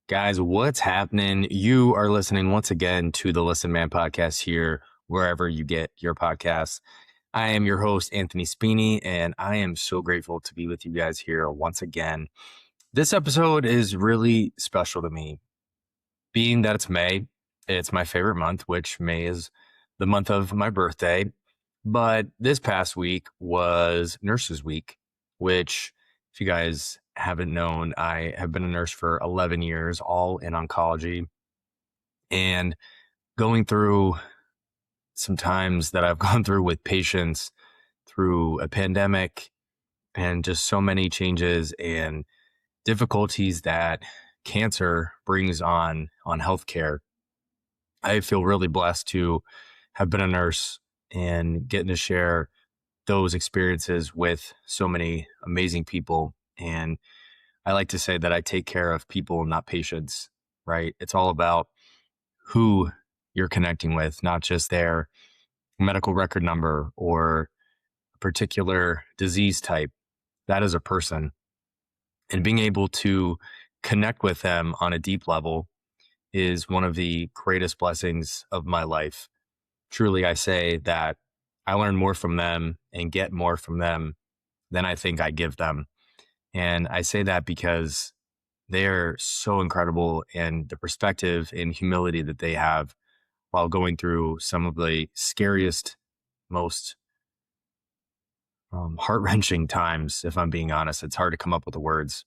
Guys, what's happening? You are listening once again to the Listen Man podcast here, wherever you get your podcasts. I am your host, Anthony Spini, and I am so grateful to be with you guys here once again. This episode is really special to me, being that it's May. It's my favorite month, which May is the month of my birthday. But this past week was Nurses Week, which, if you guys haven't known, I have been a nurse for 11 years, all in oncology, and going through some times that I've gone through with patients through a pandemic and just so many changes and difficulties that cancer brings on healthcare. I feel really blessed to have been a nurse and getting to share those experiences with so many amazing people. And I like to say that I take care of people, not patients, right? It's all about who you're connecting with, not just their medical record number or a particular disease type. That is a person. And being able to connect with them on a deep level is one of the greatest blessings of my life. Truly, I say that I learn more from them and get more from them than I think I give them. And I say that because they are so incredible, and the perspective and humility that they have while going through some of the scariest, most heart-wrenching times, if I'm being honest, it's hard to come up with the words,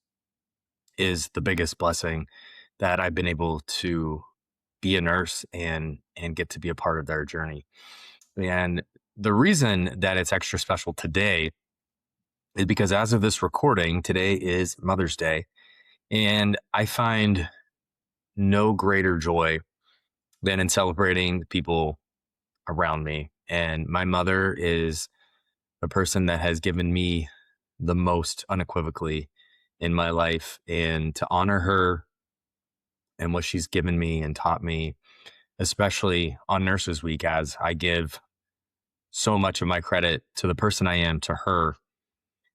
is the biggest blessing that I've been able to be a nurse and get to be a part of their journey. And the reason that it's extra special today is because as of this recording, today is Mother's Day. And I find no greater joy than in celebrating the people around me. And my mother is a person that has given me the most unequivocally in my life. And to honor her and what she's given me and taught me, especially on Nurses Week, as I give so much of my credit to the person I am to her,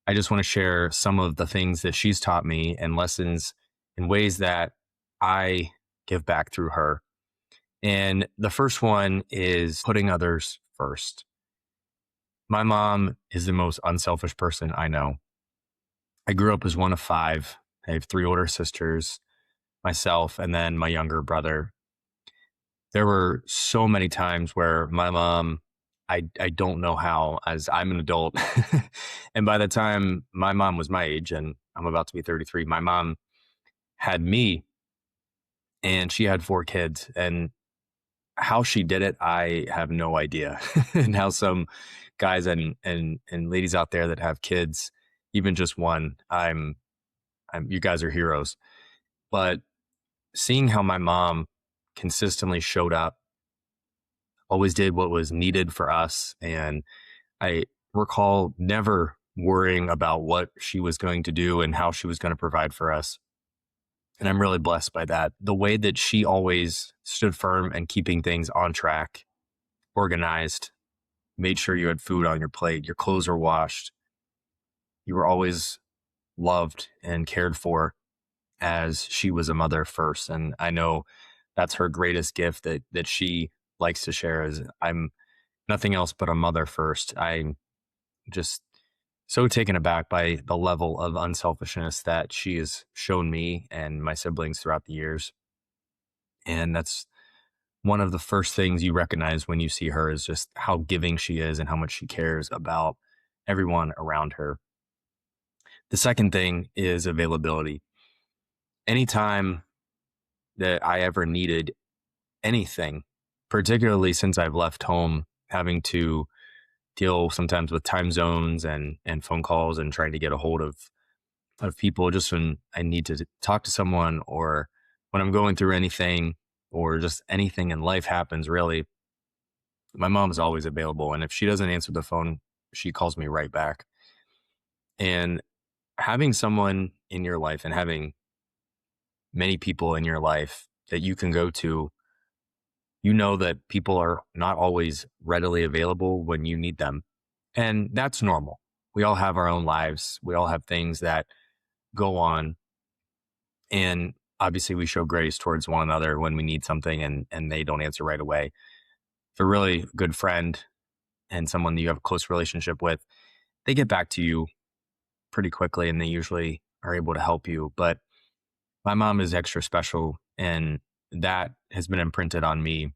I just want to share some of the things that she's taught me and lessons in ways that I give back through her. And the first one is putting others first. My mom is the most unselfish person I know. I grew up as one of five. I have three older sisters, myself, and then my younger brother. There were so many times where my mom, I don't know how, as I'm an adult. And by the time my mom was my age, and I'm about to be 33, my mom had me and she had four kids. And how she did it, I have no idea. And how some guys and ladies out there that have kids, even just one, I'm you guys are heroes. But seeing how my mom consistently showed up, always did what was needed for us. And I recall never worrying about what she was going to do and how she was going to provide for us. And I'm really blessed by that. The way that she always stood firm and keeping things on track, organized, made sure you had food on your plate, your clothes were washed. You were always loved and cared for as she was a mother first. And I know that's her greatest gift that she likes to share is I'm nothing else but a mother first. I'm just so taken aback by the level of unselfishness that she has shown me and my siblings throughout the years. And that's one of the first things you recognize when you see her is just how giving she is and how much she cares about everyone around her. The second thing is availability. Anytime that I ever needed anything, particularly since I've left home, having to deal sometimes with time zones and phone calls and trying to get a hold of people just when I need to talk to someone or when I'm going through anything or just anything in life happens, really, my mom is always available. And if she doesn't answer the phone, she calls me right back. And having someone in your life and having many people in your life that you can go to, you know that people are not always readily available when you need them. And that's normal. We all have our own lives. We all have things that go on. And Obviously, we show grace towards one another when we need something and they don't answer right away. If a really good friend and someone that you have a close relationship with, they get back to you pretty quickly and they usually are able to help you. But my mom is extra special, and that has been imprinted on me.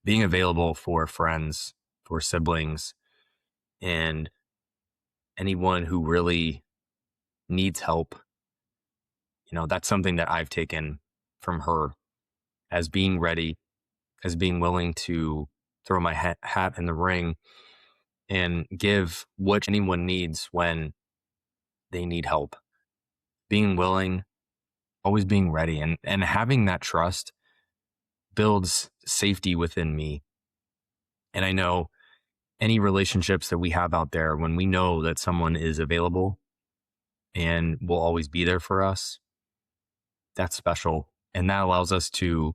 Being available for friends, for siblings, and anyone who really needs help, that's something that I've taken from her, as being ready, as being willing to throw my hat in the ring and give what anyone needs when they need help. Being willing, always being ready, and having that trust builds safety within me. And I know any relationships that we have out there, when we know that someone is available and will always be there for us, that's special. And that allows us to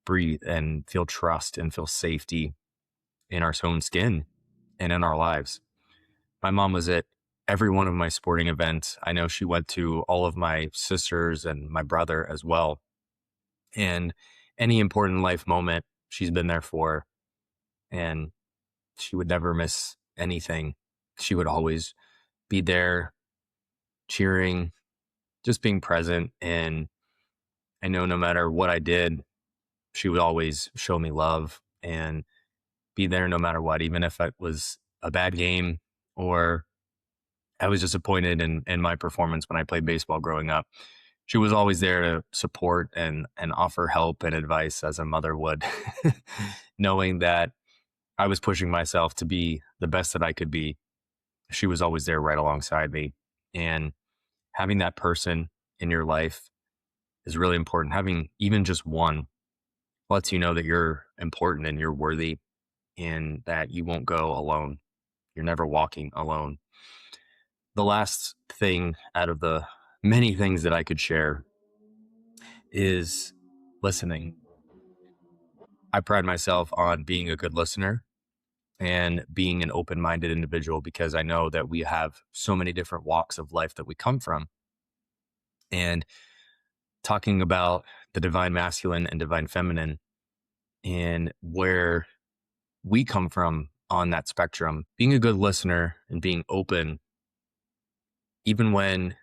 breathe and feel trust and feel safety in our own skin and in our lives. My mom was at every one of my sporting events. I know she went to all of my sisters and my brother as well. And any important life moment, she's been there for. And she would never miss anything. She would always be there cheering, just being present. And I know no matter what I did, she would always show me love and be there no matter what, even if it was a bad game or I was disappointed in my performance when I played baseball growing up. She was always there to support and offer help and advice as a mother would, knowing that I was pushing myself to be the best that I could be. She was always there right alongside me. And having that person in your life is really important. Having even just one lets you know that you're important and you're worthy and that you won't go alone. You're never walking alone. The last thing out of the many things that I could share is listening. I pride myself on being a good listener and being an open minded individual because I know that we have so many different walks of life that we come from. And talking about the divine masculine and divine feminine and where we come from on that spectrum, being a good listener and being open, even when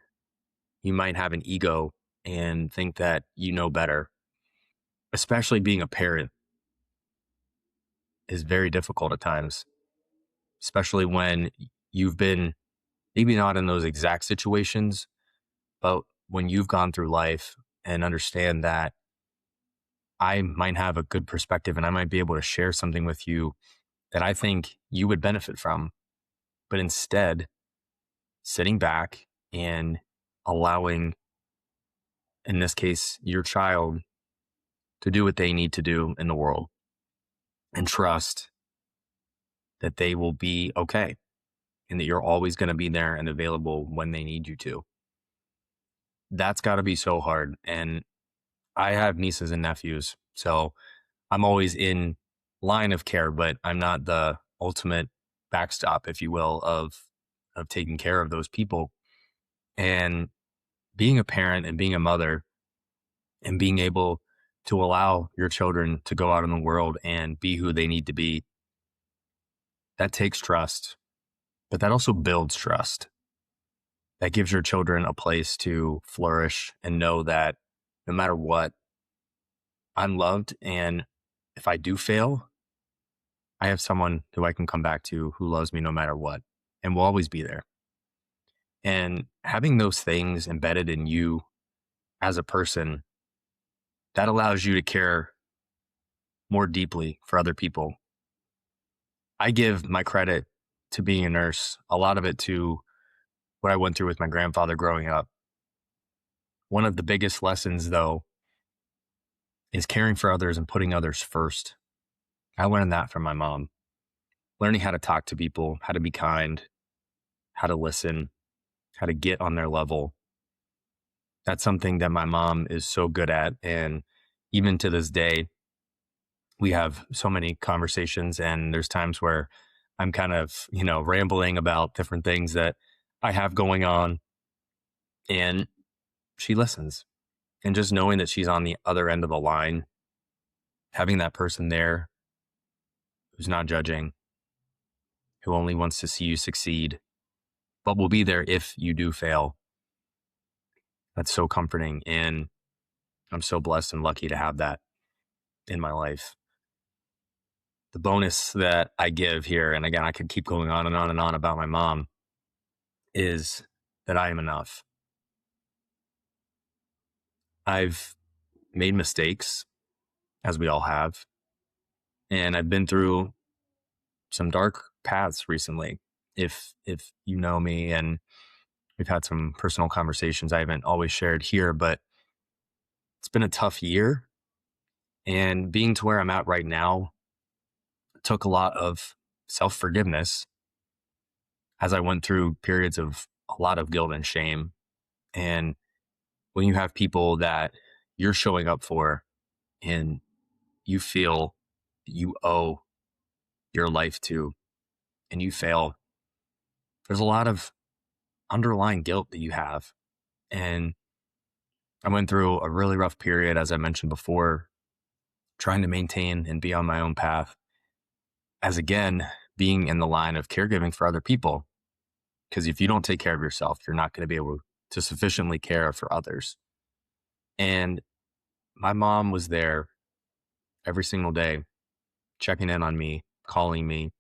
you might have an ego and think that you know better, especially being a parent, is very difficult at times, especially when you've been maybe not in those exact situations, but when you've gone through life and understand that I might have a good perspective and I might be able to share something with you that I think you would benefit from, but instead sitting back and allowing, in this case, your child to do what they need to do in the world and trust that they will be okay and that you're always going to be there and available when they need you to. That's got to be so hard. And I have nieces and nephews, so I'm always in line of care, but I'm not the ultimate backstop, if you will, of taking care of those people. And being a parent and being a mother and being able to allow your children to go out in the world and be who they need to be, that takes trust, but that also builds trust. That gives your children a place to flourish and know that no matter what, I'm loved. And if I do fail, I have someone who I can come back to who loves me no matter what and will always be there. And having those things embedded in you as a person, that allows you to care more deeply for other people. I give my credit to being a nurse, a lot of it to what I went through with my grandfather growing up. One of the biggest lessons, though, is caring for others and putting others first. I learned that from my mom, learning how to talk to people, how to be kind, how to listen, how to get on their level. That's something that my mom is so good at. And even to this day, we have so many conversations, and there's times where I'm kind of, rambling about different things that I have going on, and she listens. And just knowing that she's on the other end of the line, having that person there who's not judging, who only wants to see you succeed, but will be there if you do fail. That's so comforting. And I'm so blessed and lucky to have that in my life. The bonus that I give here, and again, I could keep going on and on and on about my mom, is that I am enough. I've made mistakes, as we all have, and I've been through some dark paths recently. If you know me, and we've had some personal conversations I haven't always shared here, but it's been a tough year. And being to where I'm at right now took a lot of self forgiveness as I went through periods of a lot of guilt and shame. And when you have people that you're showing up for and you feel you owe your life to, and you fail, there's a lot of underlying guilt that you have. And I went through a really rough period, as I mentioned before, trying to maintain and be on my own path, as again, being in the line of caregiving for other people. Because if you don't take care of yourself, you're not going to be able to sufficiently care for others. And my mom was there every single day, checking in on me, calling me,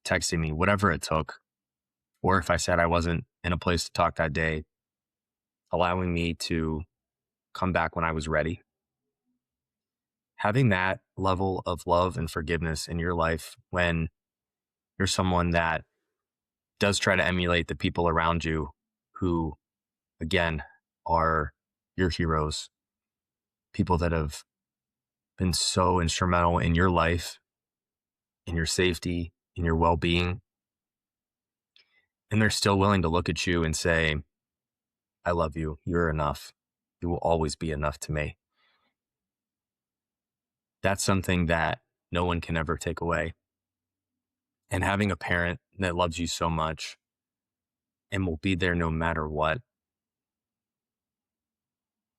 texting me, whatever it took. Or if I said I wasn't in a place to talk that day, allowing me to come back when I was ready. Having that level of love and forgiveness in your life when you're someone that does try to emulate the people around you who, again, are your heroes, people that have been so instrumental in your life, in your safety, in your well being. And they're still willing to look at you and say, I love you. You're enough. You will always be enough to me. That's something that no one can ever take away. And having a parent that loves you so much and will be there no matter what,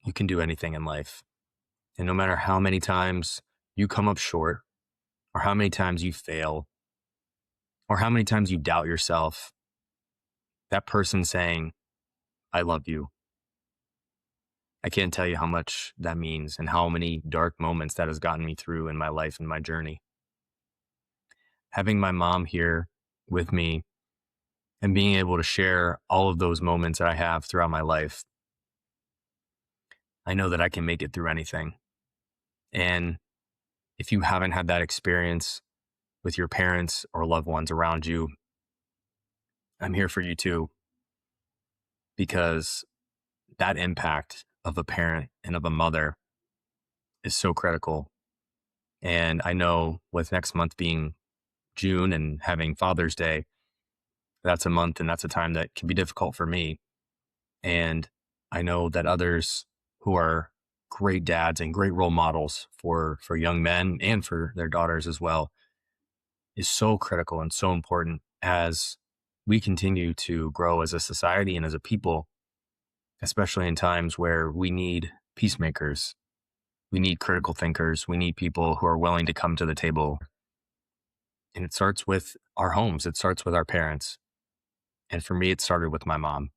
you can do anything in life. And no matter how many times you come up short, or how many times you fail, or how many times you doubt yourself, that person saying, I love you. I can't tell you how much that means and how many dark moments that has gotten me through in my life and my journey. Having my mom here with me and being able to share all of those moments that I have throughout my life, I know that I can make it through anything. And if you haven't had that experience with your parents or loved ones around you, I'm here for you too, because that impact of a parent and of a mother is so critical. And I know with next month being June and having Father's Day, that's a month and that's a time that can be difficult for me. And I know that others who are great dads and great role models for young men and for their daughters as well is so critical and so important as we continue to grow as a society and as a people, especially in times where we need peacemakers. We need critical thinkers. We need people who are willing to come to the table. And it starts with our homes. It starts with our parents. And for me, it started with my mom.